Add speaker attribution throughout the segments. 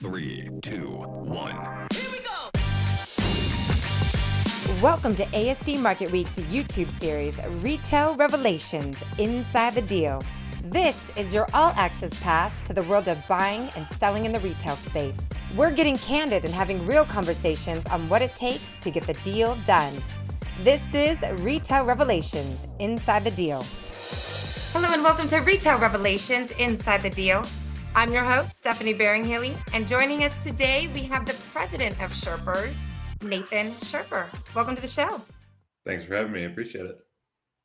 Speaker 1: 3, 2, 1.
Speaker 2: Here we go!
Speaker 3: Welcome to ASD Market Week's YouTube series, Retail Revelations Inside the Deal. This is your all-access pass to the world of buying and selling in the retail space. We're getting candid and having real conversations on what it takes to get the deal done. This is Retail Revelations Inside the Deal. Hello and welcome to Retail Revelations Inside the Deal. I'm your host, Stephanie Beringhele, and joining us today, we have the president of Sherpers, Nathan Scherper. Welcome to the show.
Speaker 4: Thanks for having me. I appreciate it.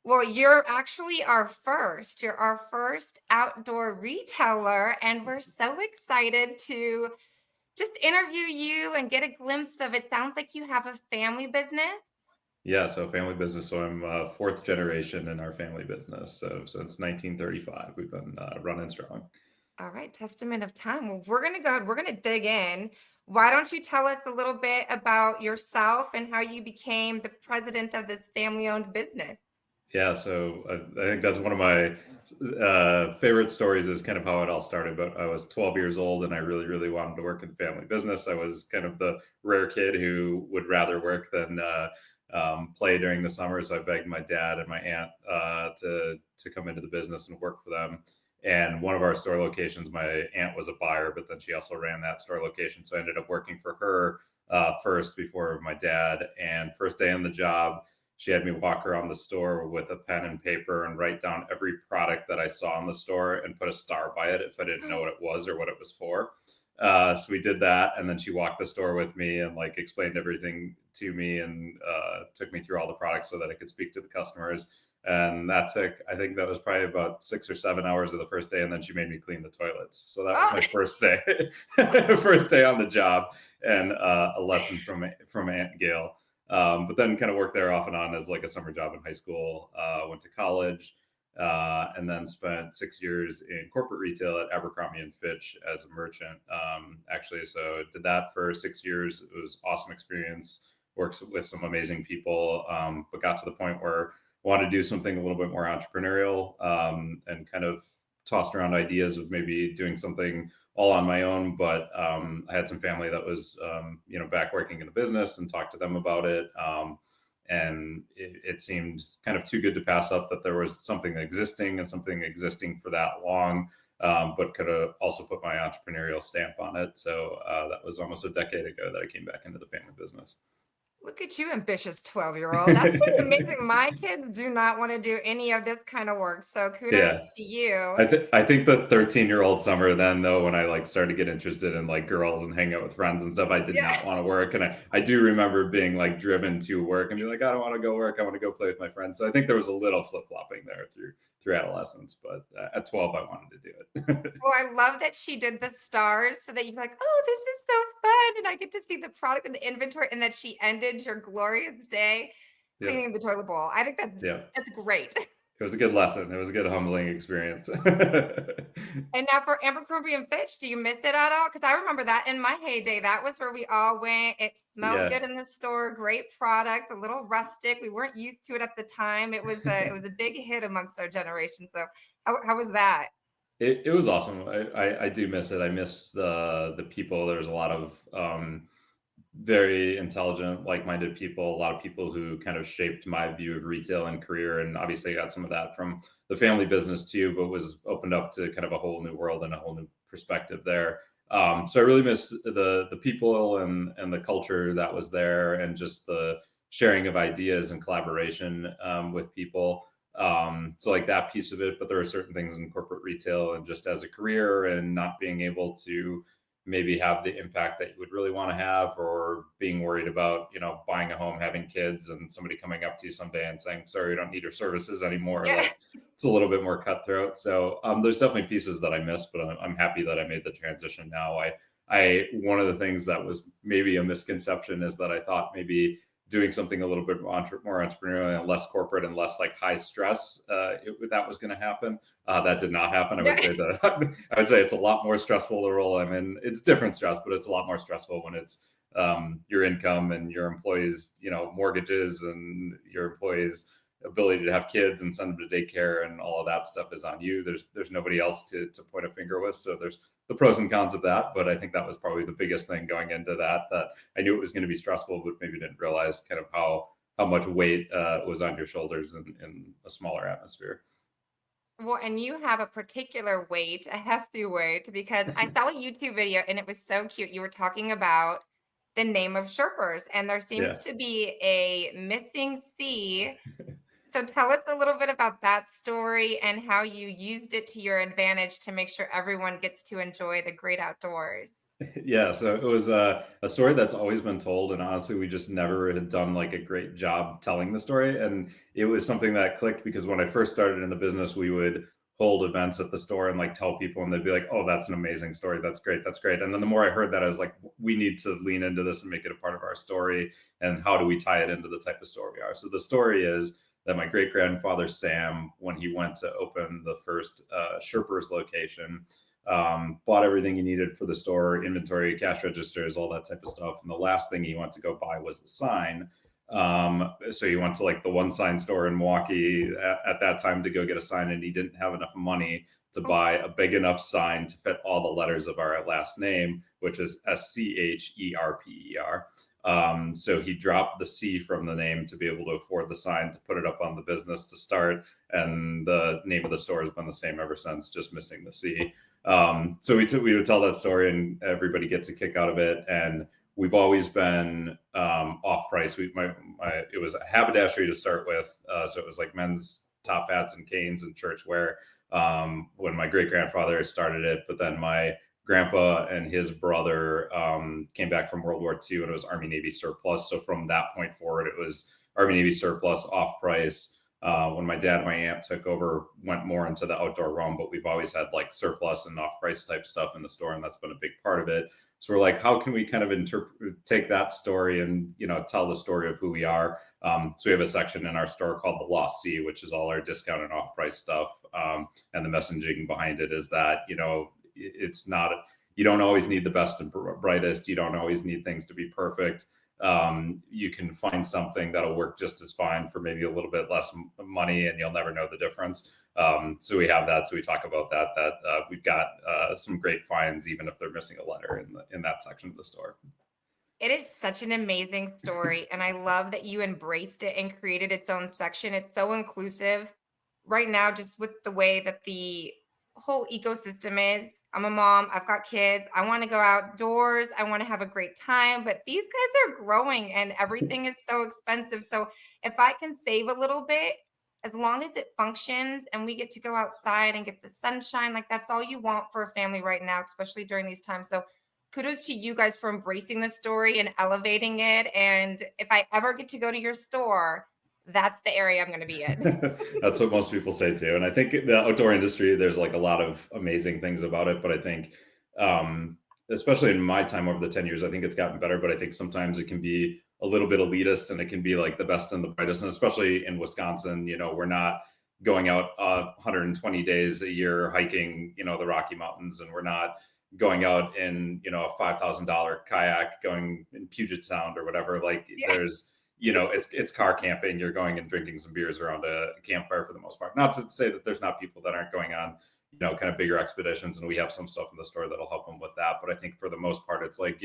Speaker 3: Well, you're actually our first. You're our first outdoor retailer, and we're so excited to just interview you and get a glimpse of it. Sounds like you have a family business.
Speaker 4: Yeah, so family business. So I'm fourth generation in our family business. So since 1935, we've been running strong.
Speaker 3: All right, testament of time. Well, we're going to go ahead. We're going to dig in. Why don't you tell us a little bit about yourself and how you became the president of this family-owned business?
Speaker 4: Yeah, so I think that's one of my favorite stories is kind of how it all started. But I was 12 years old and I really, really wanted to work in the family business. I was kind of the rare kid who would rather work than play during the summer. So I begged my dad and my aunt to come into the business and work for them. And one of our store locations, my aunt was a buyer, but then she also ran that store location. So I ended up working for her first before my dad. And first day on the job, she had me walk around the store with a pen and paper and write down every product that I saw in the store and put a star by it if I didn't know what it was or what it was for. So we did that. And then she walked the store with me and like explained everything to me and took me through all the products so that I could speak to the customers. And that took, I think that was probably about 6 or 7 hours of the first day. And then she made me clean the toilets. So that was my first day, first day on the job, and a lesson from Aunt Gail. But then kind of worked there off and on as like a summer job in high school, went to college, and then spent 6 years in corporate retail at Abercrombie and Fitch as a merchant. Actually, so did that for 6 years. It was an awesome experience, worked with some amazing people, but got to the point where wanted to do something a little bit more entrepreneurial, and kind of tossed around ideas of maybe doing something all on my own. But I had some family that was, back working in the business and talked to them about it. And it seemed kind of too good to pass up that there was something existing for that long, but could have also put my entrepreneurial stamp on it. So that was almost a decade ago that I came back into the family business.
Speaker 3: Look at you, ambitious 12-year-old. That's pretty amazing. My kids do not want to do any of this kind of work. So kudos to you.
Speaker 4: I think the 13-year-old summer then, though, when I like started to get interested in like girls and hang out with friends and stuff, I did not want to work. And I do remember being like driven to work and be like, I don't want to go work. I want to go play with my friends. So I think there was a little flip-flopping there through adolescence, but at 12, I wanted to do it.
Speaker 3: Well, I love that she did the stars so that you're like, oh, this is so fun. And I get to see the product and the inventory, and that she ended your glorious day cleaning the toilet bowl. I think that's great.
Speaker 4: It was a good lesson. It was a good humbling experience.
Speaker 3: And now for Abercrombie and Fitch, do you miss it at all? Because I remember that in my heyday, that was where we all went. It smelled good in the store, great product, a little rustic. We weren't used to it at the time. It was a big hit amongst our generation. So how was that?
Speaker 4: It was awesome. I do miss it. I miss the people. There's a lot of very intelligent, like-minded people, a lot of people who kind of shaped my view of retail and career. And obviously I got some of that from the family business too, but was opened up to kind of a whole new world and a whole new perspective there. So I really miss the people and the culture that was there, and just the sharing of ideas and collaboration with people. So like that piece of it, but there are certain things in corporate retail and just as a career and not being able to maybe have the impact that you would really want to have, or being worried about, buying a home, having kids, and somebody coming up to you someday and saying, sorry, we don't need your services anymore.
Speaker 3: Yeah.
Speaker 4: Like, it's a little bit more cutthroat. So there's definitely pieces that I miss, but I'm happy that I made the transition now. One of the things that was maybe a misconception is that I thought maybe doing something a little bit more entrepreneurial and less corporate and less like high stress, that was going to happen. That did not happen. I would say it's a lot more stressful, the role I'm in. It's different stress, but it's a lot more stressful when it's your income and your employees, mortgages, and your employees' ability to have kids and send them to daycare, and all of that stuff is on you. There's nobody else to point a finger with. So there's the pros and cons of that. But I think that was probably the biggest thing going into that I knew it was going to be stressful, but maybe didn't realize kind of how much weight was on your shoulders in a smaller atmosphere.
Speaker 3: Well, and you have a particular weight, a hefty weight, because I saw a YouTube video and it was so cute. You were talking about the name of Sherpers, and there seems
Speaker 4: Yeah.
Speaker 3: to be a missing C. So tell us a little bit about that story and how you used it to your advantage to make sure everyone gets to enjoy the great outdoors.
Speaker 4: Yeah, so it was a story that's always been told, and honestly, we just never had done like a great job telling the story. And it was something that clicked because when I first started in the business, we would hold events at the store and like tell people, and they'd be like, "Oh, that's an amazing story. That's great. That's great." And then the more I heard that, I was like, "We need to lean into this and make it a part of our story. And how do we tie it into the type of store we are?" So the story is that my great grandfather Sam, when he went to open the first Sherper's location, bought everything he needed for the store, inventory, cash registers, all that type of stuff. And the last thing he went to go buy was the sign. So he went to like the one sign store in Milwaukee at that time to go get a sign, and he didn't have enough money to buy a big enough sign to fit all the letters of our last name, which is Scherper. So he dropped the C from the name to be able to afford the sign to put it up on the business to start. And the name of the store has been the same ever since, just missing the C. So we would tell that story and everybody gets a kick out of it. And we've always been off price. It was a haberdashery to start with. So it was like men's top hats and canes and church wear when my great grandfather started it. But then my grandpa and his brother came back from World War II, and it was Army Navy surplus. So from that point forward, it was Army Navy surplus, off price. When my dad and my aunt took over, went more into the outdoor realm, but we've always had like surplus and off price type stuff in the store, and that's been a big part of it. So we're like, how can we kind of take that story and tell the story of who we are? So we have a section in our store called the Lost C, which is all our discount and off price stuff. And the messaging behind it is that it's not, you don't always need the best and brightest. You don't always need things to be perfect. You can find something that'll work just as fine for maybe a little bit less money, and you'll never know the difference. So we have that. So we talk about that we've got some great finds, even if they're missing a letter in that section of the store.
Speaker 3: It is such an amazing story, and I love that you embraced it and created its own section. It's so inclusive right now, just with the way that the whole ecosystem is. I'm a mom, I've got kids, I want to go outdoors, I want to have a great time, but these guys are growing and everything is so expensive. So if I can save a little bit, as long as it functions and we get to go outside and get the sunshine, like that's all you want for a family right now, especially during these times. So kudos to you guys for embracing the story and elevating it. And if I ever get to go to your store, that's the area I'm going to be in.
Speaker 4: That's what most people say too. And I think the outdoor industry, there's like a lot of amazing things about it. But I think, especially in my time over the 10 years, I think it's gotten better. But I think sometimes it can be a little bit elitist, and it can be like the best and the brightest. And especially in Wisconsin, we're not going out 120 days a year hiking, the Rocky Mountains, and we're not going out in, a $5,000 kayak going in Puget Sound or whatever. Like there's, it's car camping. You're going and drinking some beers around a campfire for the most part. Not to say that there's not people that aren't going on, kind of bigger expeditions, and we have some stuff in the store that'll help them with that. But I think for the most part, it's like,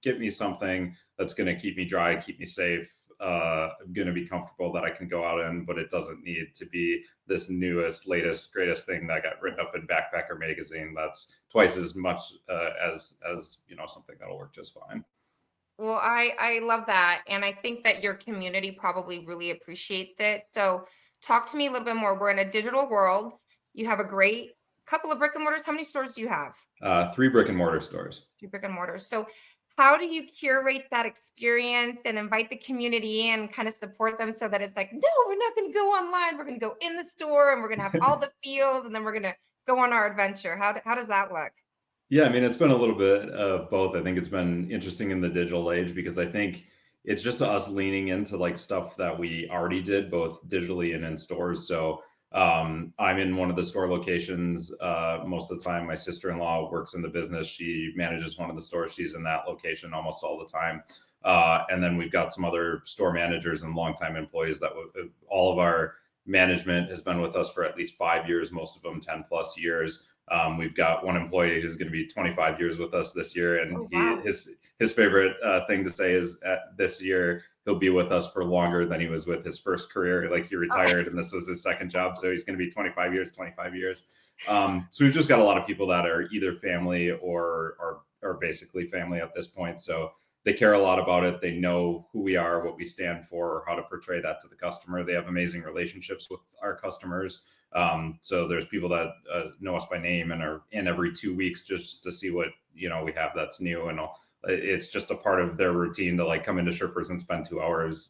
Speaker 4: give me something that's going to keep me dry, keep me safe. I'm going to be comfortable that I can go out in, but it doesn't need to be this newest, latest, greatest thing that got written up in Backpacker magazine. That's twice as much as something that'll work just fine.
Speaker 3: Well, I love that. And I think that your community probably really appreciates it. So talk to me a little bit more. We're in a digital world. You have a great couple of brick and mortars. How many stores do you have?
Speaker 4: 3 brick and mortar stores.
Speaker 3: 3 brick and mortars. So how do you curate that experience and invite the community in and kind of support them so that it's like, no, we're not going to go online. We're going to go in the store and we're going to have all the feels, and then we're going to go on our adventure. How does that look?
Speaker 4: Yeah, I mean, it's been a little bit of both. I think it's been interesting in the digital age because I think it's just us leaning into like stuff that we already did both digitally and in stores. So I'm in one of the store locations most of the time. My sister-in-law works in the business. She manages one of the stores. She's in that location almost all the time. And then we've got some other store managers and longtime employees that all of our management has been with us for at least 5 years, most of them 10 plus years. We've got one employee who's going to be 25 years with us this year, and
Speaker 3: wow.
Speaker 4: his favorite thing to say is this year he'll be with us for longer than he was with his first career. Like he retired and this was his second job, so he's going to be 25 years. So we've just got a lot of people that are either family or basically family at this point. So they care a lot about it. They know who we are, what we stand for, how to portray that to the customer. They have amazing relationships with our customers. So there's people that know us by name and are in every 2 weeks just to see what, we have that's new. And it's just a part of their routine to like come into Sherpers and spend 2 hours,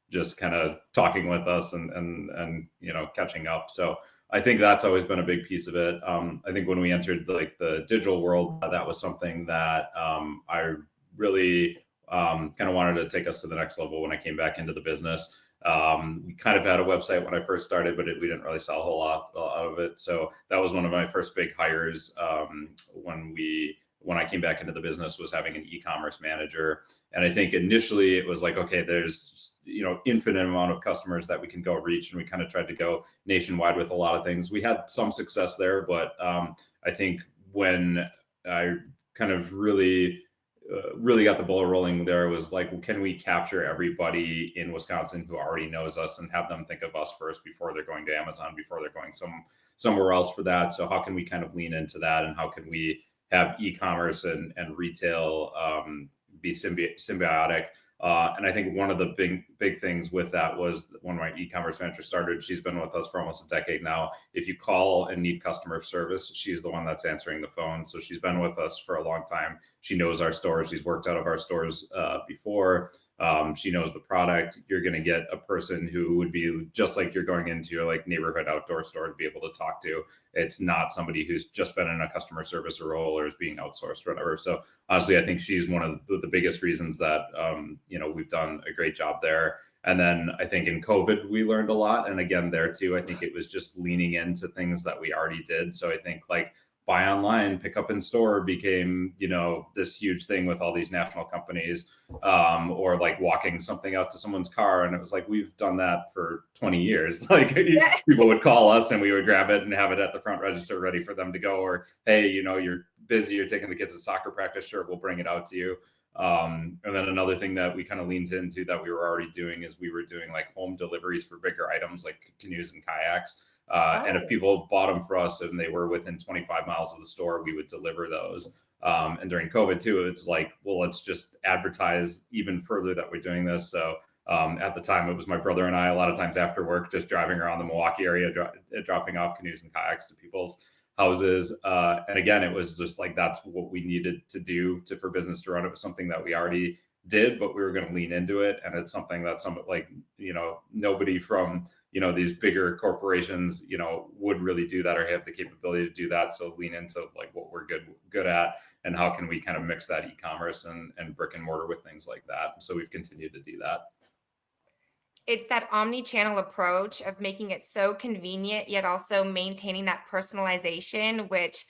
Speaker 4: just kind of talking with us and catching up. So I think that's always been a big piece of it. I think when we entered like the digital world, that was something that I really kind of wanted to take us to the next level when I came back into the business. We kind of had a website when I first started, but we didn't really sell a whole lot out of it. So that was one of my first big hires when I came back into the business, was having an e-commerce manager. And I think initially it was like, okay, there's, infinite amount of customers that we can go reach. And we kind of tried to go nationwide with a lot of things. We had some success there, but I think when I kind of really got the ball rolling there was like, well, can we capture everybody in Wisconsin who already knows us and have them think of us first before they're going to Amazon, before they're going somewhere else for that? So how can we kind of lean into that, and how can we have e-commerce and retail be symbiotic? And I think one of the big things with that was when my e-commerce manager started. She's been with us for almost a decade now. If you call and need customer service, she's the one that's answering the phone. So she's been with us for a long time. She knows our stores. She's worked out of our stores before. She knows the product. You're going to get a person who would be just like you're going into your like neighborhood outdoor store to be able to talk to. It's not somebody who's just been in a customer service role or is being outsourced or whatever. So honestly, I think she's one of the biggest reasons that, we've done a great job there. And then I think in COVID, we learned a lot. And again, there too, I think it was just leaning into things that we already did. So I think like buy online, pick up in store became, this huge thing with all these national companies, or like walking something out to someone's car. And it was like, we've done that for 20 years. Like people would call us and we would grab it and have it at the front register ready for them to go. Or, hey, you're busy, you're taking the kids to soccer practice. Sure, we'll bring it out to you. And then another thing that we kind of leaned into that we were already doing is we were doing like home deliveries for bigger items like canoes and kayaks. And if people bought them for us and they were within 25 miles of the store, we would deliver those. And during COVID too, it's like, well, let's just advertise even further that we're doing this. So at the time, it was my brother and I, a lot of times after work, just driving around the Milwaukee area, dropping off canoes and kayaks to people's houses. And again, it was just like, that's what we needed to do for business to run. It was something that we already did, but we were going to lean into it. And it's something that nobody from, these bigger corporations, would really do that or have the capability to do that. So lean into like what we're good at, and how can we kind of mix that e-commerce and brick and mortar with things like that. So we've continued to do that.
Speaker 2: It's that omni-channel approach of making it so convenient, yet also maintaining that personalization, which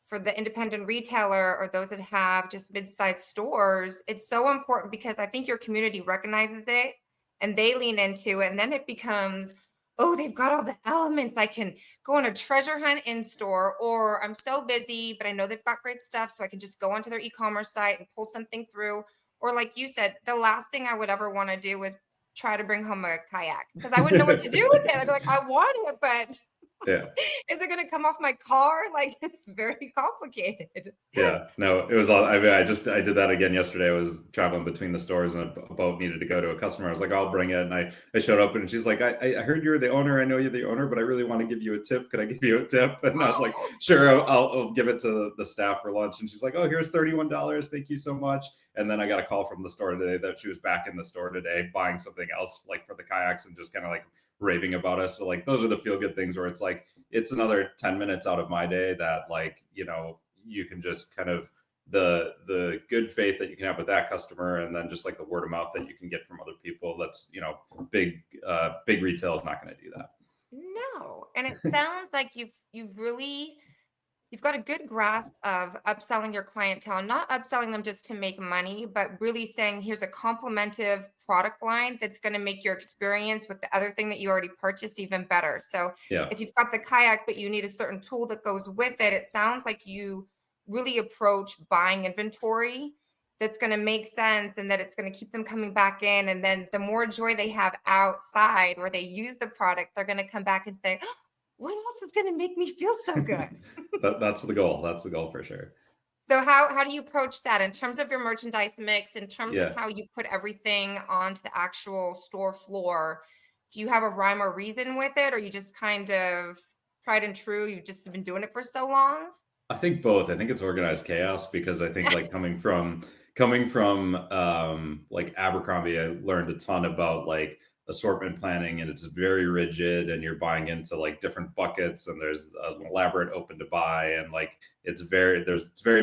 Speaker 2: for the independent retailer or those that have just mid-sized stores, it's so important because I think your community recognizes it and they lean into it. And then it becomes, oh, they've got all the elements. I can go on a treasure hunt in store, or I'm so busy, but I know they've got great stuff. So I can just go onto their e-commerce site and pull something through. Or like you said, the last thing I would ever want to do is try to bring home a kayak because I wouldn't know what to do with it. I'd be like, I want it, but
Speaker 4: Yeah.
Speaker 2: is it going to come off my car? Like, it's very complicated.
Speaker 4: Yeah, no, it was all, I did that again yesterday. I was traveling between the stores and a boat needed to go to a customer. I was like, I'll bring it. And I showed up and she's like, I heard you're the owner. I know you're the owner, but I really want to give you a tip. Could I give you a tip? And I was like, sure, I'll give it to the staff for lunch. And she's like, oh, here's $31. Thank you so much. And then I got a call from the store today that she was back in the store today buying something else like for the kayaks and just kind of like raving about us. So like, those are the feel good things where it's like, it's another 10 minutes out of my day that like, you can just kind of the good faith that you can have with that customer, and then just like the word of mouth that you can get from other people. That's, big retail is not going to do that.
Speaker 2: No. And it sounds like you've really you've got a good grasp of upselling your clientele, not upselling them just to make money, but really saying, here's a complementive product line that's going to make your experience with the other thing that you already purchased even better. So
Speaker 4: Yeah.
Speaker 2: if you've got the kayak, but you need a certain tool that goes with it, it sounds like you really approach buying inventory that's going to make sense and that it's going to keep them coming back in. And then the more joy they have outside where they use the product, they're going to come back and say, "Oh, what else is going to make me feel so good?"
Speaker 4: That's the goal. That's the goal for sure.
Speaker 2: So how do you approach that in terms of your merchandise mix, in terms of
Speaker 4: Yeah.
Speaker 2: how you put everything onto the actual store floor? Do you have a rhyme or reason with it, or you just kind of tried and true? You've just been doing it for so long?
Speaker 4: I think both. I think it's organized chaos because I think like coming from like Abercrombie, I learned a ton about like assortment planning, and it's very rigid, and you're buying into like different buckets, and there's an elaborate open to buy, and like it's very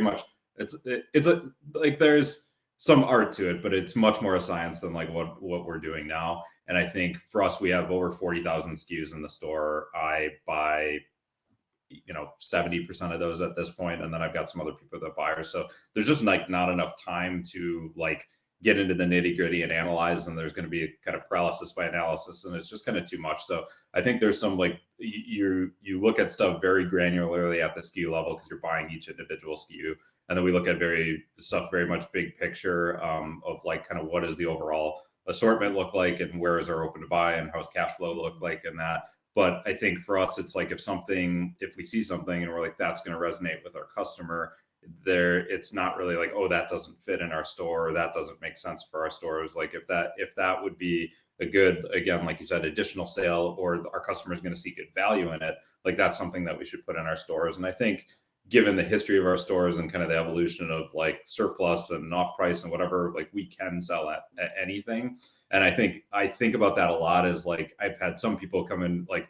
Speaker 4: much it's a like there's some art to it, but it's much more a science than like what we're doing now. And I think for us, we have over 40,000 SKUs in the store. I buy 70% of those at this point, and then I've got some other people that buy. So there's just like not enough time to like get into the nitty gritty and analyze, and there's going to be kind of paralysis by analysis, and it's just kind of too much. So I think there's some like you look at stuff very granularly at the SKU level because you're buying each individual SKU, and then we look at very much big picture of like kind of what does the overall assortment look like, and where is our open to buy, and how's cash flow look like, and that. But I think for us, it's like if we see something and we're like, that's going to resonate with our customer, it's not really like, oh, that doesn't fit in our store, or that doesn't make sense for our store. It's like if that would be a good, again, like you said, additional sale, or our customer is going to see good value in it, like that's something that we should put in our stores. And I think given the history of our stores and kind of the evolution of like surplus and off price and whatever, like we can sell at anything. And I think about that a lot as like, I've had some people come in, like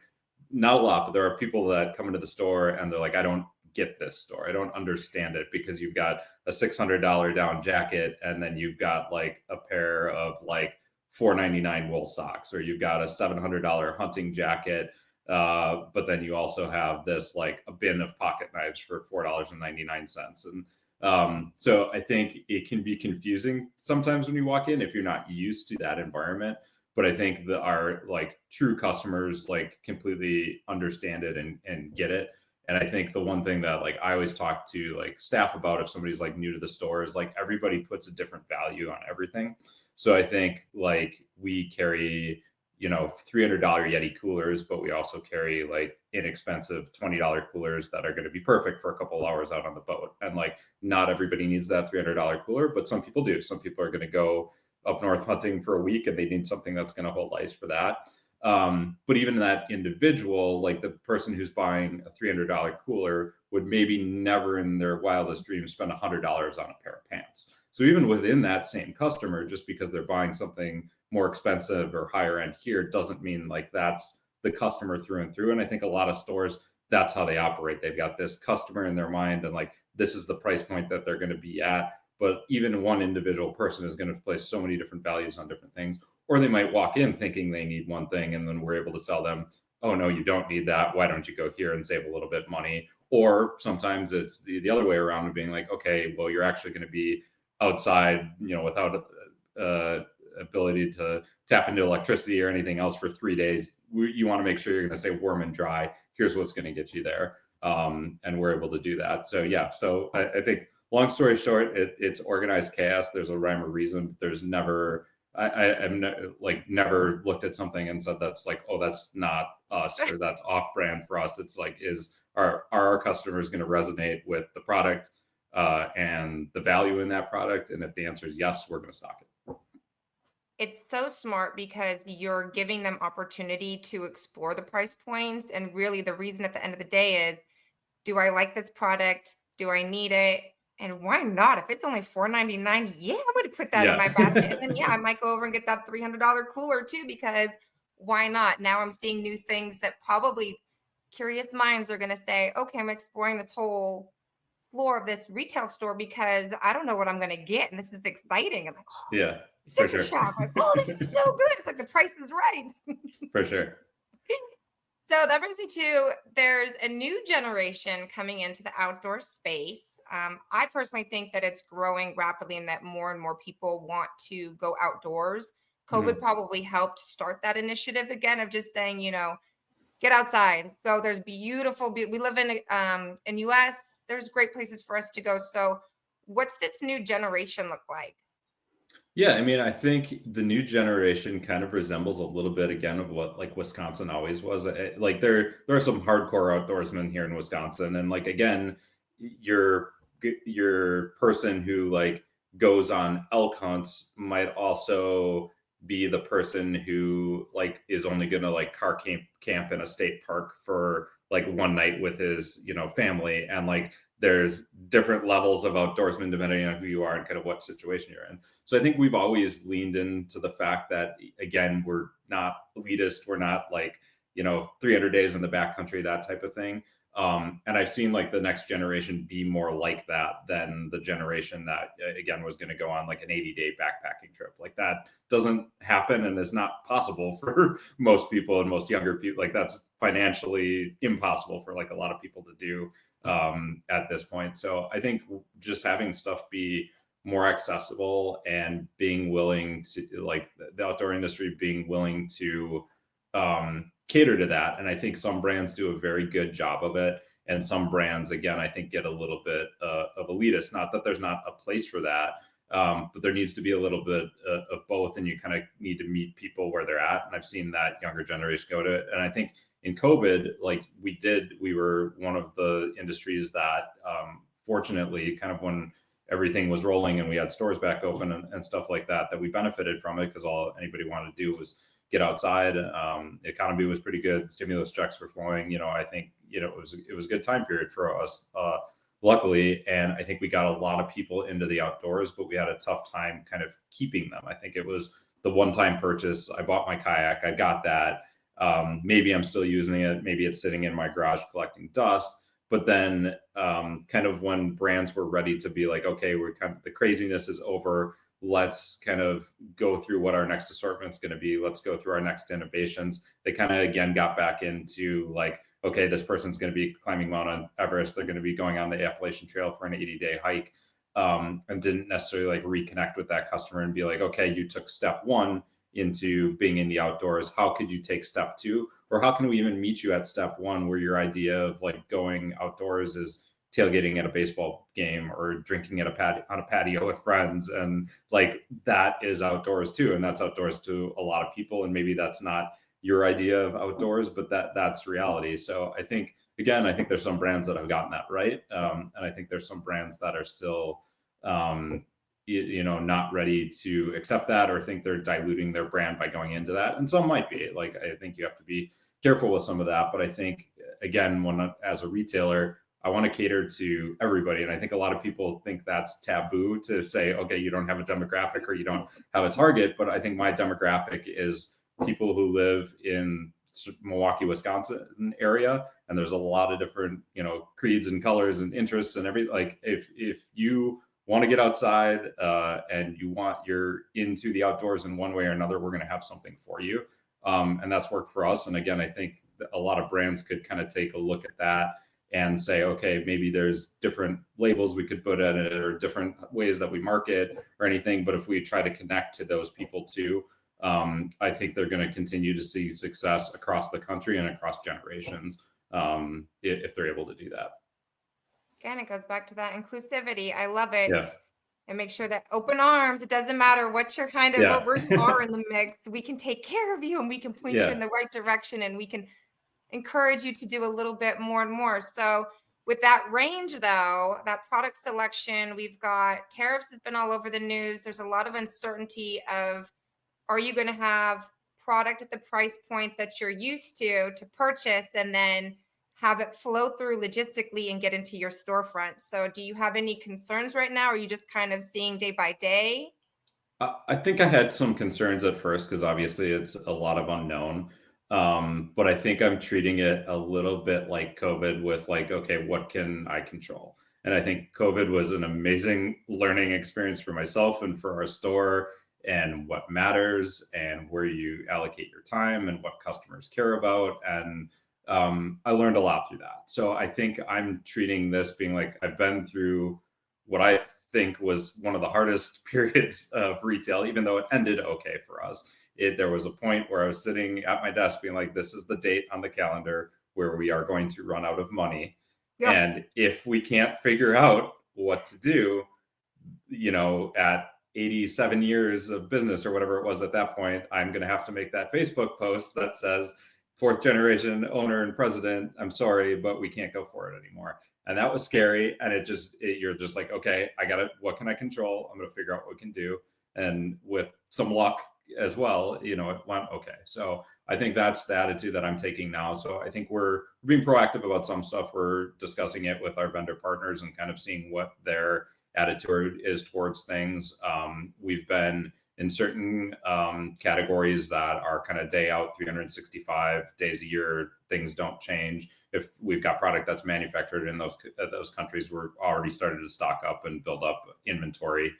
Speaker 4: not a lot, but there are people that come into the store and they're like, I don't get this store. I don't understand it, because you've got a $600 down jacket, and then you've got like a pair of like $4.99 wool socks, or you've got a $700 hunting jacket. But then you also have this like a bin of pocket knives for $4.99. And so I think it can be confusing sometimes when you walk in if you're not used to that environment. But I think that our like true customers like completely understand it and get it. And I think the one thing that like I always talk to like staff about if somebody's like new to the store is like everybody puts a different value on everything. So I think like we carry $300 Yeti coolers, but we also carry like inexpensive $20 coolers that are going to be perfect for a couple hours out on the boat. And like not everybody needs that $300 cooler, but some people do. Some people are going to go up north hunting for a week and they need something that's going to hold ice for that. But even that individual, like the person who's buying a $300 cooler would maybe never in their wildest dreams spend $100 on a pair of pants. So even within that same customer, just because they're buying something more expensive or higher end here doesn't mean like that's the customer through and through. And I think a lot of stores, that's how they operate. They've got this customer in their mind and like, this is the price point that they're going to be at. But even one individual person is going to place so many different values on different things. Or they might walk in thinking they need one thing, and then we're able to tell them, oh, no, you don't need that. Why don't you go here and save a little bit money? Or sometimes it's the other way around of being like, okay, well, you're actually going to be outside, without ability to tap into electricity or anything else for 3 days. You want to make sure you're going to stay warm and dry. Here's what's going to get you there. And we're able to do that. So yeah, so I think long story short, it's organized chaos. There's a rhyme or reason. But there's never, I've never looked at something and said that's like, oh, that's not us or that's off brand for us. It's like, are our customers going to resonate with the product and the value in that product? And if the answer is yes, we're going to stock it.
Speaker 2: It's so smart because you're giving them opportunity to explore the price points. And really the reason at the end of the day is, do I like this product? Do I need it? And why not? If it's only $4.99, yeah, I would put that in my basket. And then, yeah, I might go over and get that $300 cooler too, because why not? Now I'm seeing new things that probably curious minds are going to say, okay, I'm exploring this whole floor of this retail store because I don't know what I'm going to get. And this is exciting. I'm like, oh,
Speaker 4: yeah,
Speaker 2: sticker shock. Like, oh, this is so good. It's like the price is right.
Speaker 4: For sure.
Speaker 2: So that brings me to there's a new generation coming into the outdoor space. I personally think that it's growing rapidly and that more and more people want to go outdoors. COVID
Speaker 4: Mhm.
Speaker 2: probably helped start that initiative again of just saying, get outside, go. There's we live in US. There's great places for us to go. So what's this new generation look like?
Speaker 4: Yeah, I mean, I think the new generation kind of resembles a little bit again of what like Wisconsin always was. Like there are some hardcore outdoorsmen here in Wisconsin, and like again, your your person who like goes on elk hunts might also be the person who like is only gonna like car camp in a state park for like one night with his family, and like there's different levels of outdoorsmen depending on who you are and kind of what situation you're in. So I think we've always leaned into the fact that again, we're not elitist, we're not like 300 days in the backcountry, that type of thing. And I've seen like the next generation be more like that than the generation that again was going to go on like an 80-day backpacking trip. Like that doesn't happen and is not possible for most people and most younger people. Like that's financially impossible for like a lot of people to do at this point. So I think just having stuff be more accessible and being willing to like the outdoor industry being willing to cater to that. And I think some brands do a very good job of it. And some brands, again, I think get a little bit of elitist. Not that there's not a place for that, but there needs to be a little bit of both. And you kind of need to meet people where they're at. And I've seen that younger generation go to it. And I think in COVID, like we were one of the industries that fortunately kind of when everything was rolling and we had stores back open and stuff like that, that we benefited from it because all anybody wanted to do was get outside. The economy was pretty good. Stimulus checks were flowing. I think, it was a good time period for us, luckily. And I think we got a lot of people into the outdoors, but we had a tough time kind of keeping them. I think it was the one-time purchase. I bought my kayak. I got that. Maybe I'm still using it. Maybe it's sitting in my garage collecting dust. But then kind of when brands were ready to be like, okay, we're kind of the craziness is over. Let's kind of go through what our next assortment is going to be. Let's go through our next innovations. They kind of again got back into like, okay, this person's going to be climbing Mount Everest. They're going to be going on the Appalachian Trail for an 80-day hike, and didn't necessarily like reconnect with that customer and be like, okay, you took step one into being in the outdoors. How could you take step two? Or how can we even meet you at step one where your idea of like going outdoors is tailgating at a baseball game or drinking at on a patio with friends, and like that is outdoors too, and that's outdoors to a lot of people, and maybe that's not your idea of outdoors, but that's reality. So I think there's some brands that have gotten that right, and I think there's some brands that are still not ready to accept that or think they're diluting their brand by going into that, and some might be. Like I think you have to be careful with some of that, but I think again, when as a retailer, I want to cater to everybody. And I think a lot of people think that's taboo to say, okay, you don't have a demographic or you don't have a target. But I think my demographic is people who live in Milwaukee, Wisconsin area. And there's a lot of different, creeds and colors and interests and like if you want to get outside and you're into the outdoors in one way or another, we're going to have something for you. And that's worked for us. And again, I think a lot of brands could kind of take a look at that and say, okay, maybe there's different labels we could put in it or different ways that we market or anything. But if we try to connect to those people too, I think they're going to continue to see success across the country and across generations if they're able to do that.
Speaker 2: Again, it goes back to that inclusivity. I love it.
Speaker 4: Yeah.
Speaker 2: And make sure that open arms, it doesn't matter what your kind of,
Speaker 4: Yeah.
Speaker 2: where you are in the mix, we can take care of you and we can point you
Speaker 4: Yeah.
Speaker 2: in the right direction and we can encourage you to do a little bit more and more. So with that range though, that product selection, we've got tariffs has been all over the news. There's a lot of uncertainty of, are you going to have product at the price point that you're used to purchase and then have it flow through logistically and get into your storefront? So do you have any concerns right now? Or are you just kind of seeing day by day?
Speaker 4: I think I had some concerns at first because obviously it's a lot of unknown. But I think I'm treating it a little bit like COVID with like, okay, what can I control? And I think COVID was an amazing learning experience for myself and for our store and what matters and where you allocate your time and what customers care about. And I learned a lot through that. So I think I'm treating this being like I've been through what I think was one of the hardest periods of retail, even though it ended okay for us. There was a point where I was sitting at my desk being like, this is the date on the calendar where we are going to run out of money.
Speaker 2: Yeah.
Speaker 4: And if we can't figure out what to do, at 87 years of business or whatever it was at that point, I'm going to have to make that Facebook post that says, fourth generation owner and president, I'm sorry, but we can't go for it anymore. And that was scary. And you're just like, okay, what can I control? I'm going to figure out what we can do. And with some luck as well, it went okay. So I think that's the attitude that I'm taking now. So I think we're being proactive about some stuff. We're discussing it with our vendor partners and kind of seeing what their attitude is towards things. We've been in certain categories that are kind of day out, 365 days a year, things don't change. If we've got product that's manufactured in those countries, we're already started to stock up and build up inventory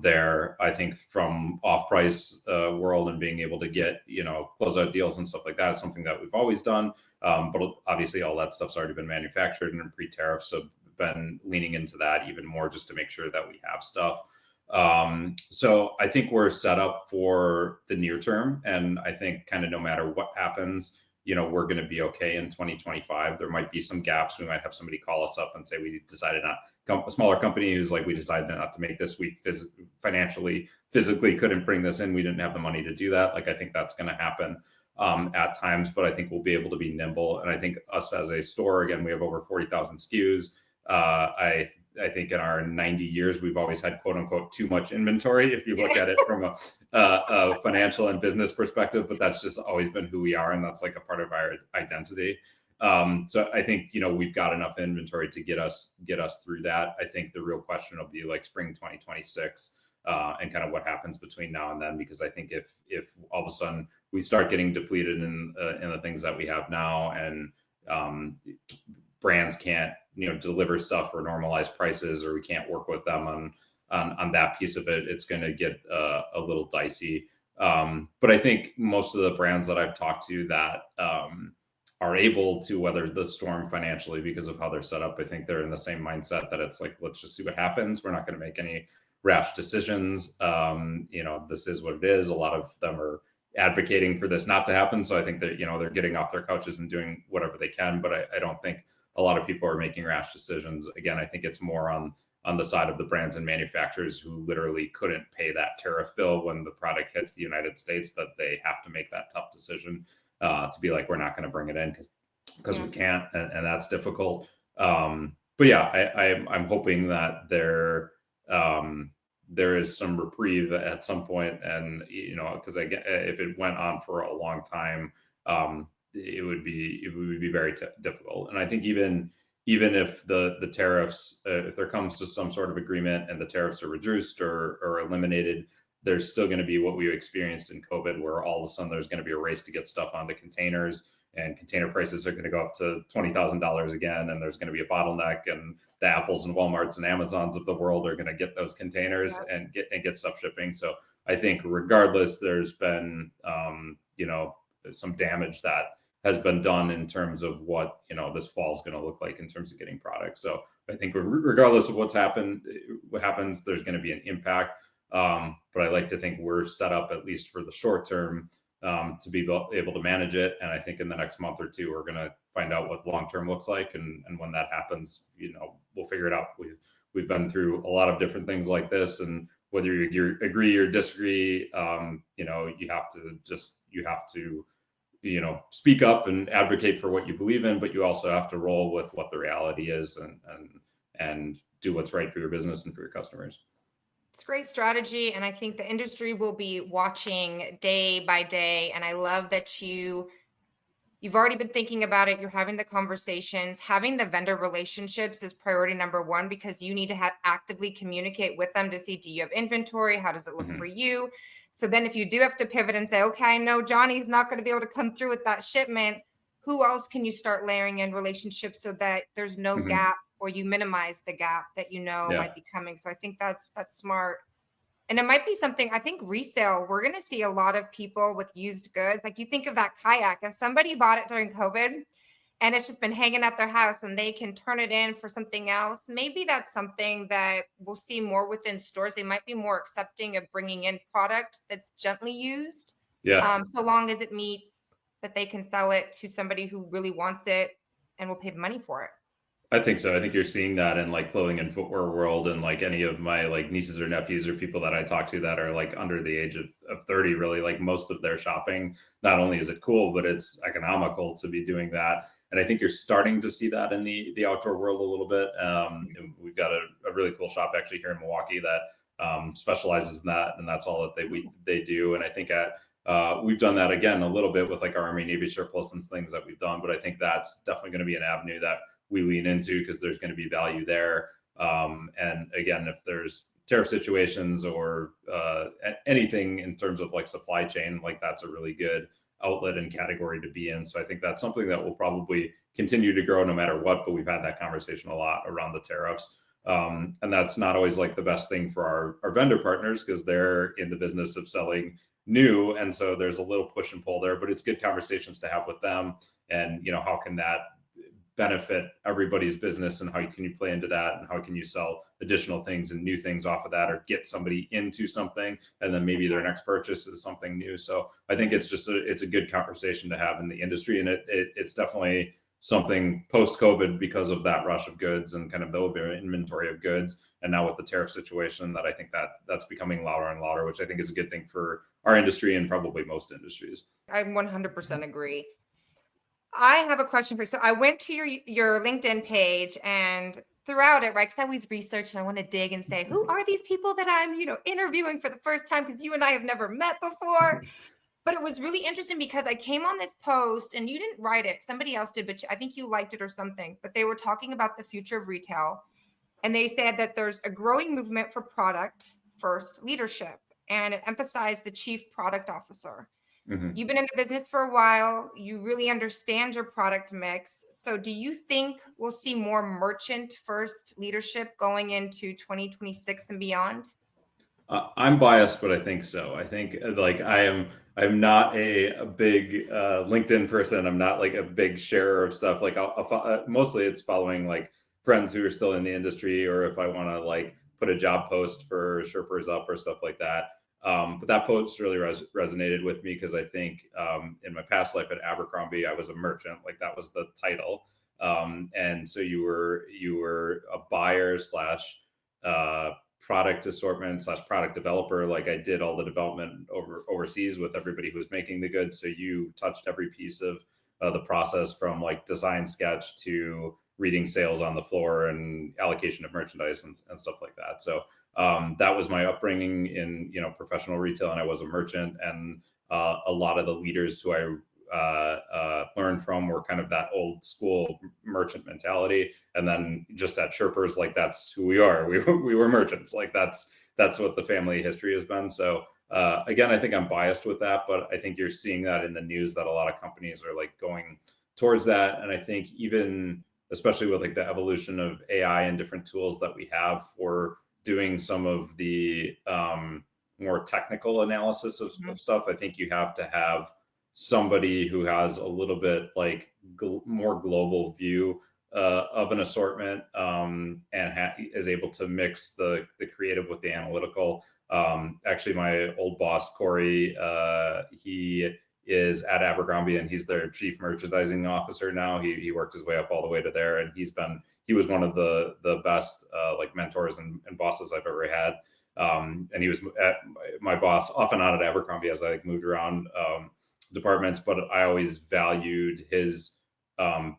Speaker 4: there. I think from off-price world and being able to get, closeout deals and stuff like that is something that we've always done. But obviously all that stuff's already been manufactured and pre-tariff. So been leaning into that even more just to make sure that we have stuff. So I think we're set up for the near term. And I think kind of no matter what happens, we're going to be okay in 2025. There might be some gaps. We might have somebody call us up and say, we decided not, a smaller company who's like, we decided not to make this week physically couldn't bring this in. We didn't have the money to do that. Like, I think that's going to happen at times, but I think we'll be able to be nimble. And I think us as a store, again, we have over 40,000 SKUs. I think in our 90 years, we've always had quote unquote too much inventory if you look at it from a financial and business perspective, but that's just always been who we are. And that's like a part of our identity. So I think, we've got enough inventory to get us through that. I think the real question will be like spring 2026 and kind of what happens between now and then, because I think if all of a sudden we start getting depleted in the things that we have now and brands can't, deliver stuff for normalized prices, or we can't work with them on that piece of it, it's going to get a little dicey. But I think most of the brands that I've talked to that are able to weather the storm financially because of how they're set up, I think they're in the same mindset that it's like, let's just see what happens. We're not going to make any rash decisions. This is what it is. A lot of them are advocating for this not to happen. So I think that, they're getting off their couches and doing whatever they can, but I don't think a lot of people are making rash decisions. Again, I think it's more on the side of the brands and manufacturers who literally couldn't pay that tariff bill when the product hits the United States, that they have to make that tough decision to be like, we're not going to bring it in because we can't. And that's difficult. But yeah, I'm hoping that there is some reprieve at some point. And, because if it went on for a long time, it would be very difficult. And I think even if the tariffs, if there comes to some sort of agreement and the tariffs are reduced or eliminated, there's still going to be what we experienced in COVID, where all of a sudden there's going to be a race to get stuff onto containers, and container prices are going to go up to $20,000 again. And there's going to be a bottleneck, and the Apples and Walmarts and Amazons of the world are going to get those containers and get stuff shipping. So I think regardless, there's been, some damage that has been done in terms of what, this fall is going to look like in terms of getting products. So I think regardless of what happens, there's going to be an impact. But I like to think we're set up, at least for the short term, to be able to manage it. And I think in the next month or two, we're going to find out what long-term looks like. And when that happens, we'll figure it out. We've been through a lot of different things like this, and whether you agree or disagree, you have to speak up and advocate for what you believe in, but you also have to roll with what the reality is and do what's right for your business and for your customers.
Speaker 2: It's a great strategy. And I think the industry will be watching day by day. And I love that you've already been thinking about it. You're having the conversations. Having the vendor relationships is priority number one, because you need to actively communicate with them to see, do you have inventory? How does it look for you? So then if you do have to pivot and say, okay, I know Johnny's not going to be able to come through with that shipment, who else can you start layering in relationships so that there's no gap, or you minimize the gap that might be coming? So I think that's smart. And it might be something, I think resale, we're going to see a lot of people with used goods. Like you think of that kayak, if somebody bought it during COVID and it's just been hanging at their house and they can turn it in for something else, maybe that's something that we'll see more within stores. They might be more accepting of bringing in product that's gently used.
Speaker 4: Yeah.
Speaker 2: So long as it meets that they can sell it to somebody who really wants it and will pay the money for it.
Speaker 4: I think so. I think you're seeing that in like clothing and footwear world, and like any of my like nieces or nephews or people that I talk to that are like under the age of 30, really like most of their shopping, not only is it cool, but it's economical to be doing that. And I think you're starting to see that in the outdoor world a little bit. And we've got a really cool shop actually here in Milwaukee that specializes in that, and that's all that they do. And I think we've done that again a little bit with like our Army Navy surplus and things that we've done, but I think that's definitely going to be an avenue that we lean into because there's going to be value there. And again, if there's tariff situations or anything in terms of like supply chain, like that's a really good outlet and category to be in. So I think that's something that will probably continue to grow no matter what, but we've had that conversation a lot around the tariffs. And that's not always like the best thing for our vendor partners because they're in the business of selling new. And so there's a little push and pull there, but it's good conversations to have with them. And, how can that benefit everybody's business and how can you play into that and how can you sell additional things and new things off of that or get somebody into something and then maybe their next purchase is something new. So I think it's just it's a good conversation to have in the industry, and it's definitely something post-COVID because of that rush of goods and kind of the over inventory of goods, and now with the tariff situation that I think that's becoming louder and louder, which I think is a good thing for our industry and probably most industries.
Speaker 2: I 100% agree. I have a question for you. So I went to your LinkedIn page and throughout it, right? Because I always research and I want to dig and say, who are these people that I'm, interviewing for the first time? Because you and I have never met before. But it was really interesting because I came on this post and you didn't write it. Somebody else did, but I think you liked it or something. But they were talking about the future of retail. And they said that there's a growing movement for product first leadership. And it emphasized the chief product officer. Mm-hmm. You've been in the business for a while. You really understand your product mix. So do you think we'll see more merchant first leadership going into 2026 and beyond?
Speaker 4: I'm biased, but I think so. I think like I'm not a big LinkedIn person. I'm not like a big sharer of stuff. Like I'll mostly it's following like friends who are still in the industry, or if I want to like put a job post for Sherpers up or stuff like that. But that post really resonated with me because I think in my past life at Abercrombie, I was a merchant, like that was the title. And so you were a buyer slash product assortment slash product developer. Like I did all the development overseas with everybody who was making the goods. So you touched every piece of the process from like design sketch to reading sales on the floor and allocation of merchandise and stuff like that. So that was my upbringing in professional retail, and I was a merchant, and a lot of the leaders who I learned from were kind of that old school merchant mentality. And then just at Sherpers, like that's who we are. We were merchants. Like that's what the family history has been. So again, I think I'm biased with that, but I think you're seeing that in the news that a lot of companies are like going towards that. And I think even especially with like the evolution of AI and different tools that we have for doing some of the more technical analysis of stuff, I think you have to have somebody who has a little bit like more global view of an assortment and is able to mix the creative with the analytical. Actually, my old boss, Corey, he is at Abercrombie and he's their chief merchandising officer now. He worked his way up all the way to there, and he was one of the best like mentors and bosses I've ever had. And he was my boss off and on at Abercrombie as I like moved around departments, but I always valued his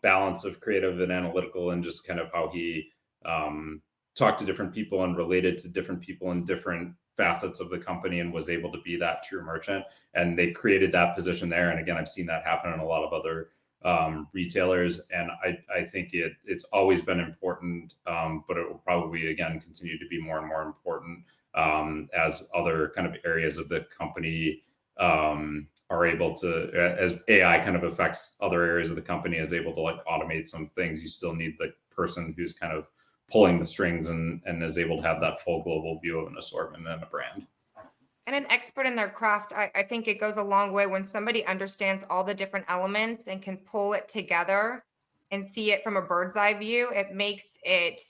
Speaker 4: balance of creative and analytical and just kind of how he talked to different people and related to different people in different facets of the company and was able to be that true merchant. And they created that position there. And again, I've seen that happen in a lot of other retailers. And I think it's always been important, but it will probably, again, continue to be more and more important as other kind of areas of the company are able to, as AI kind of affects other areas of the company, is able to like automate some things. You still need the person who's kind of pulling the strings and is able to have that full global view of an assortment and a brand.
Speaker 2: And an expert in their craft, I think it goes a long way when somebody understands all the different elements and can pull it together and see it from a bird's eye view. It makes it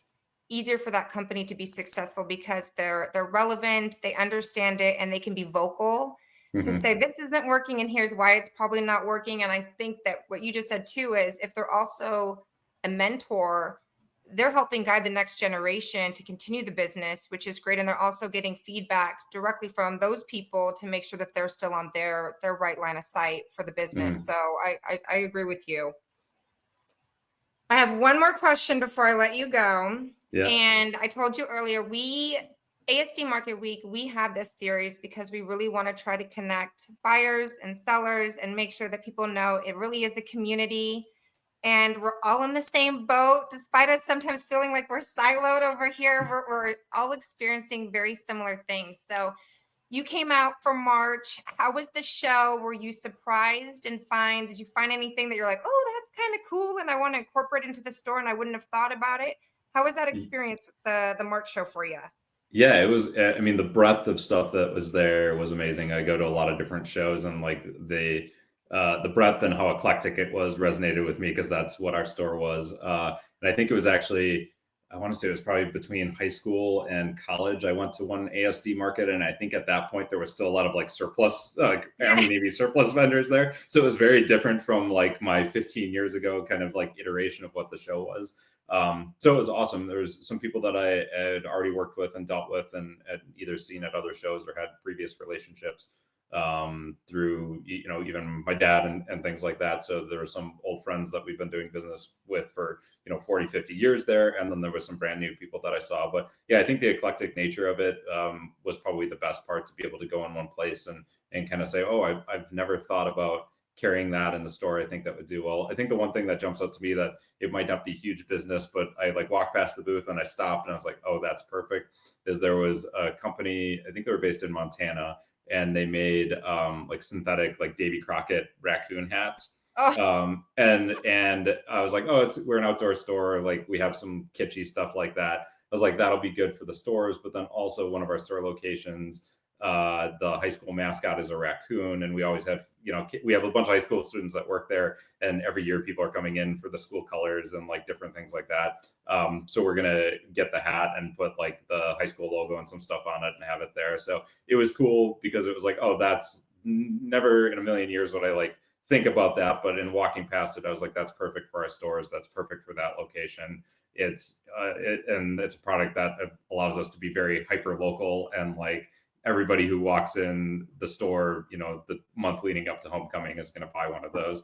Speaker 2: easier for that company to be successful because they're relevant, they understand it, and they can be vocal to
Speaker 4: Mhm.
Speaker 2: say this isn't working and here's why it's probably not working. And I think that what you just said too is if they're also a mentor, they're helping guide the next generation to continue the business, which is great. And they're also getting feedback directly from those people to make sure that they're still on their right line of sight for the business.
Speaker 4: Mhm.
Speaker 2: So I agree with you. I have one more question before I let you go.
Speaker 4: Yeah.
Speaker 2: And I told you earlier, ASD Market Week, we have this series because we really want to try to connect buyers and sellers and make sure that people know it really is a community and we're all in the same boat, despite us sometimes feeling like we're siloed over here. We're all experiencing very similar things. So you came out for March. How was the show? Were you surprised and did you find anything that you're like, oh, that's kind of cool and I want to incorporate into the store and I wouldn't have thought about it? How was that experience with the March show for you?
Speaker 4: Yeah, it was. I mean, the breadth of stuff that was there was amazing. I go to a lot of different shows, and like the breadth and how eclectic it was resonated with me because that's what our store was. And I think it was actually, I want to say it was probably between high school and college. I went to one ASD market, and I think at that point there was still a lot of like surplus, Army Navy surplus vendors there. So it was very different from like my 15 years ago kind of like iteration of what the show was. So it was awesome. There was some people that I had already worked with and dealt with and had either seen at other shows or had previous relationships through, even my dad and things like that. So there were some old friends that we've been doing business with for, 40, 50 years there. And then there was some brand new people that I saw. But yeah, I think the eclectic nature of it was probably the best part, to be able to go in one place and kind of say, oh, I've never thought about carrying that in the store. I think that would do well. I think the one thing that jumps out to me that it might not be huge business, but I like walked past the booth and I stopped and I was like, oh, that's perfect. Is there was a company, I think they were based in Montana, and they made like synthetic, like Davy Crockett raccoon hats.
Speaker 2: Oh,
Speaker 4: And I was like, oh, we're an outdoor store. Like we have some kitschy stuff like that. I was like, that'll be good for the stores. But then also one of our store locations, the high school mascot is a raccoon, and we always have, we have a bunch of high school students that work there, and every year people are coming in for the school colors and like different things like that. So we're gonna get the hat and put like the high school logo and some stuff on it and have it there. So it was cool because it was like, oh, that's never in a million years would I like think about that, but in walking past it, I was like, that's perfect for our stores. That's perfect for that location. And it's a product that allows us to be very hyper local, and like everybody who walks in the store, the month leading up to homecoming is going to buy one of those.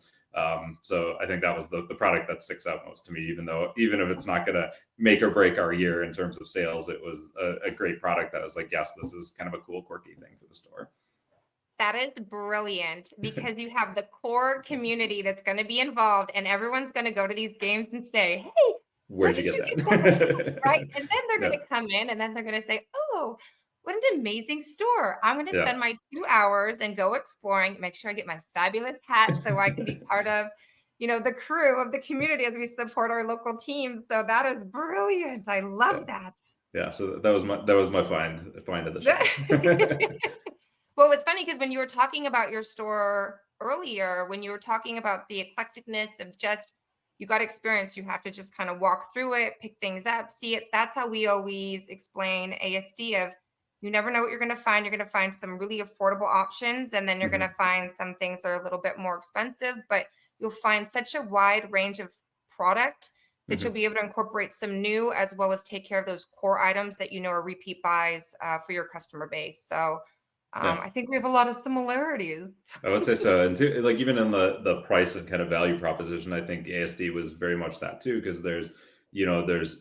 Speaker 4: So I think that was the product that sticks out most to me, even if it's not going to make or break our year in terms of sales, it was a great product that was like, yes, this is kind of a cool, quirky thing for the store.
Speaker 2: that is brilliant because you have the core community that's going to be involved and everyone's going to go to these games and say, hey, where
Speaker 4: Where'd you
Speaker 2: did
Speaker 4: get
Speaker 2: you get
Speaker 4: that?
Speaker 2: that? Right. And then they're going
Speaker 4: Yeah.
Speaker 2: to come in and then they're going to say, oh, what an amazing store. I'm going to
Speaker 4: Yeah.
Speaker 2: spend my 2 hours and go exploring, make sure I get my fabulous hat so I can be part of, the crew of the community as we support our local teams. So that is brilliant. I love
Speaker 4: Yeah.
Speaker 2: that.
Speaker 4: Yeah. So that was my find of the show.
Speaker 2: Well, it was funny because when you were talking about your store earlier, when you were talking about the eclecticness of just you got experience, you have to just kind of walk through it, pick things up, see it. That's how we always explain ASD of you never know what you're going to find. You're going to find some really affordable options, and then you're going
Speaker 4: Mhm.
Speaker 2: to find some things that are a little bit more expensive, but you'll find such a wide range of product that you'll
Speaker 4: Mhm.
Speaker 2: be able to incorporate some new as well as take care of those core items that are repeat buys for your customer base. So
Speaker 4: Yeah.
Speaker 2: I think we have a lot of similarities.
Speaker 4: I would say so. And like even in the price and kind of value proposition, I think ASD was very much that too, because there's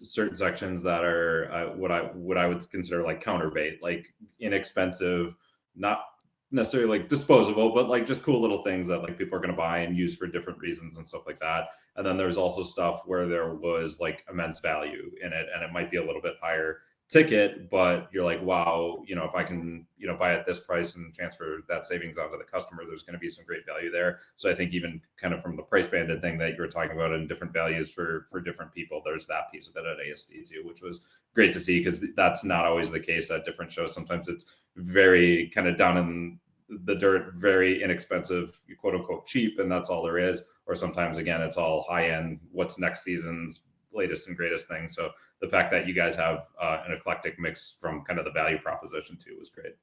Speaker 4: certain sections that are what I would consider like counterweight, like inexpensive, not necessarily like disposable, but like just cool little things that like people are going to buy and use for different reasons and stuff like that. And then there's also stuff where there was like immense value in it, and it might be a little bit higher ticket, but you're like, wow, if I can, buy at this price and transfer that savings onto the customer, there's going to be some great value there. So I think even kind of from the price banded thing that you were talking about and different values for different people, there's that piece of it at ASD too, which was great to see, because that's not always the case at different shows. Sometimes it's very kind of down in the dirt, very inexpensive, quote unquote cheap, and that's all there is. Or sometimes, again, it's all high end, what's next season's latest and greatest thing. So the fact that you guys have an eclectic mix from kind of the value proposition too was great.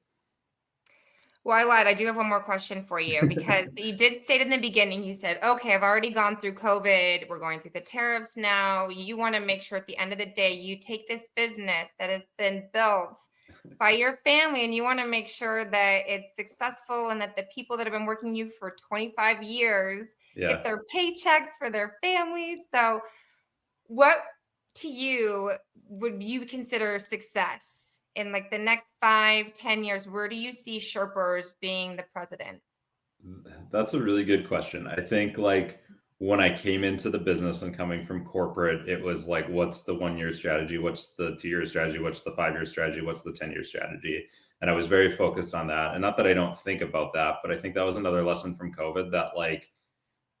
Speaker 2: Well, I lied. I do have one more question for you, because you did state in the beginning, you said, okay, I've already gone through COVID. We're going through the tariffs now. You want to make sure at the end of the day, you take this business that has been built by your family, and you want to make sure that it's successful and that the people that have been working you for 25 years get their paychecks for their families. So what to you would you consider success in like the next 5-10 years? Where do you see Sherpers being the president?
Speaker 4: That's a really good question. I think like when I came into the business and coming from corporate, it was like, what's the 1-year strategy? What's the 2-year strategy? What's the 5-year strategy? What's the 10-year strategy? And I was very focused on that. And not that I don't think about that, but I think that was another lesson from COVID, that like,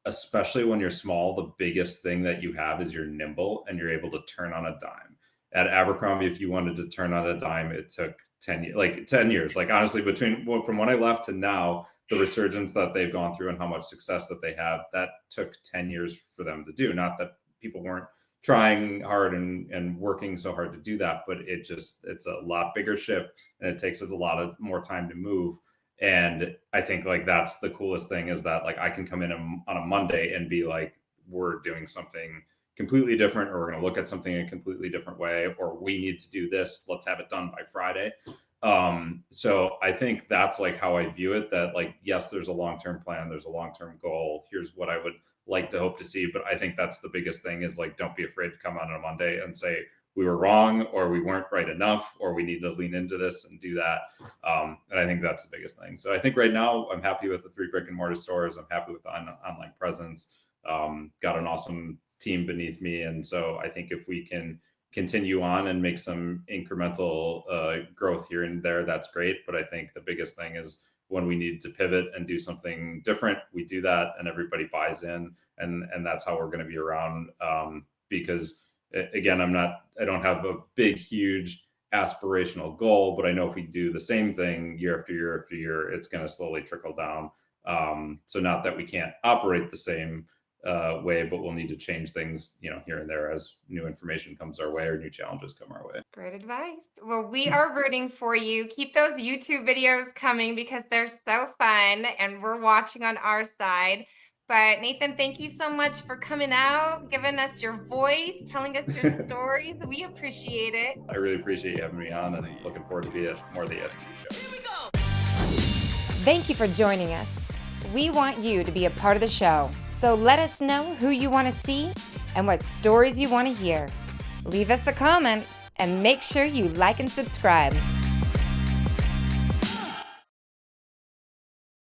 Speaker 4: especially when you're small, the biggest thing that you have is you're nimble and you're able to turn on a dime. At Abercrombie, if you wanted to turn on a dime, it took 10 years. Like honestly, from when I left to now, the resurgence that they've gone through and how much success that they have, that took 10 years for them to do. Not that people weren't trying hard and working so hard to do that, but it's a lot bigger ship, and it takes a lot of more time to move. And I think like that's the coolest thing, is that like I can come in on a Monday and be like, we're doing something completely different, or we're going to look at something in a completely different way, or we need to do this, let's have it done by Friday. So I think that's like how I view it, that like, yes, there's a long-term plan, there's a long-term goal, here's what I would like to hope to see. But I think that's the biggest thing, is like, don't be afraid to come on a Monday and say, we were wrong, or we weren't right enough, or we need to lean into this and do that. And I think that's the biggest thing. So I think right now I'm happy with the 3 brick and mortar stores. I'm happy with the online presence. Got an awesome team beneath me. And so I think if we can continue on and make some incremental growth here and there, that's great. But I think the biggest thing is when we need to pivot and do something different, we do that and everybody buys in. And that's how we're going to be around, because again, I don't have a big, huge aspirational goal, but I know if we do the same thing year after year after year, it's going to slowly trickle down. So not that we can't operate the same way, but we'll need to change things, here and there as new information comes our way or new challenges come our way.
Speaker 2: Great advice. Well, we are rooting for you. Keep those YouTube videos coming, because they're so fun and we're watching on our side. But Nathan, thank you so much for coming out, giving us your voice, telling us your stories. We appreciate it.
Speaker 4: I really appreciate you having me on, and looking forward to be at more of the ASD shows.
Speaker 2: Here we go.
Speaker 3: Thank you for joining us. We want you to be a part of the show, so let us know who you want to see and what stories you want to hear. Leave us a comment and make sure you like and subscribe.